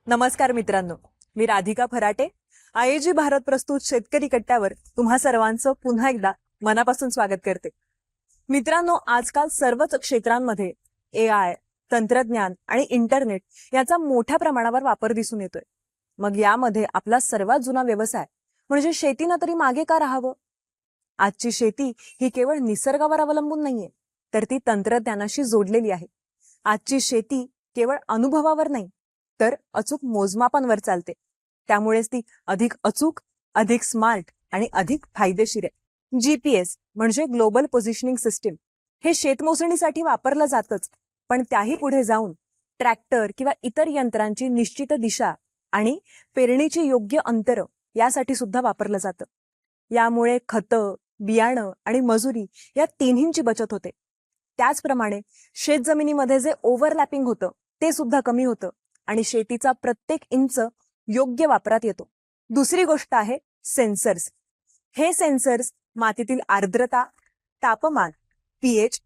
नमस्कार मित्रांनो, मी राधिका फराटे. आयजी भारत प्रस्तुत शेतकरी कट्ट्यावर तुम्हा सर्वांचं पुन्हा एकदा मनापासून स्वागत करते. मित्रांनो, आजकाल सर्वच क्षेत्रांमध्ये AI, तंत्रज्ञान आणि इंटरनेट याचा मोठ्या प्रमाणावर वापर दिसून येतोय. मग यामध्ये आपला सर्वात जुना व्यवसाय म्हणजे शेतीनं तरी मागे का राहावं? आजची शेती ही केवळ निसर्गावर अवलंबून नाहीये, तर ती तंत्रज्ञानाशी जोडलेली आहे. आजची शेती केवळ अनुभवावर नाही, तर अचूक मोजमापांवर चालते. त्यामुळेच ती अधिक अचूक, अधिक स्मार्ट आणि अधिक फायदेशीर आहे. GPS म्हणजे ग्लोबल पोझिशनिंग सिस्टीम हे शेतमोजणीसाठी वापरलं जातच, पण त्याही पुढे जाऊन ट्रॅक्टर किंवा इतर यंत्रांची निश्चित दिशा आणि पेरणीची योग्य अंतर यासाठी सुद्धा वापरलं जातं. यामुळे खतं, बियाणं आणि मजुरी या तिन्हींची बचत होते. त्याचप्रमाणे शेतजमिनीमध्ये जे ओव्हरलॅपिंग होतं ते सुद्धा कमी होतं आणि शेतीचा प्रत्येक इंच योग्य वापरात येतो. दुसरी गोष्ट आहे सेन्सर्स. हे सेन्सर्स मातीतील आर्द्रता, तापमान, pH,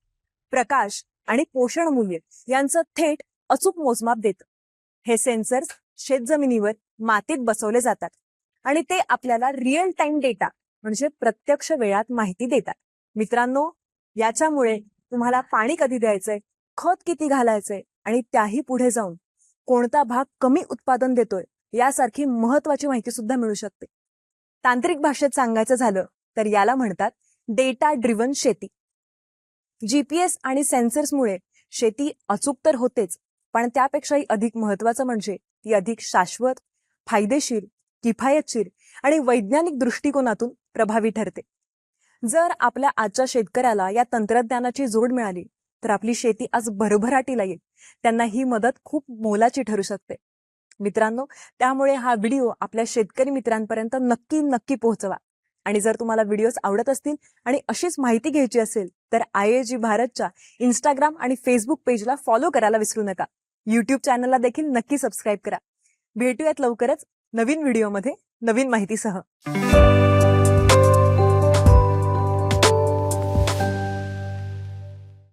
प्रकाश आणि पोषण मूल्य यांचं थेट अचूक मोजमाप देतं. हे सेन्सर्स शेतजमिनीवर मातीत बसवले जातात आणि ते आपल्याला रिअल टाइम डेटा म्हणजे प्रत्यक्ष वेळात माहिती देतात. मित्रांनो, याच्यामुळे तुम्हाला पाणी कधी द्यायचंय, खत किती घालायचंय आणि त्याही पुढे जाऊन कोणता भाग कमी उत्पादन देतोय यासारखी महत्वाची माहिती सुद्धा मिळू शकते. तांत्रिक भाषेत सांगायचं झालं तर याला म्हणतात डेटा ड्रिव्हन शेती. GPS आणि सेन्सर्समुळे शेती अचूक तर होतेच, पण त्यापेक्षाही अधिक महत्वाचं म्हणजे ती अधिक शाश्वत, फायदेशीर, किफायतशीर आणि वैज्ञानिक दृष्टिकोनातून प्रभावी ठरते. जर आपल्या आजच्या शेतकऱ्याला या तंत्रज्ञानाची जोड मिळाली तर आपली शेती आज भरभराटीला येईल. त्यांना ही मदत खूप मोलाची ठरू शकते. मित्रांनो, त्यामुळे हा व्हिडिओ आपल्या शेतकरी मित्रांपर्यंत नक्की नक्की पोहोचवा. आणि जर तुम्हाला व्हिडिओज आवडत असतील आणि अशीच माहिती घ्यायची असेल तर आयजी भारतच्या इंस्टाग्राम आणि फेसबुक पेजला फॉलो करायला विसरू नका. यूट्यूब चॅनलला देखील नक्की सबस्क्राईब करा. भेटूयात लवकरच नवीन व्हिडिओमध्ये नवीन माहितीसह.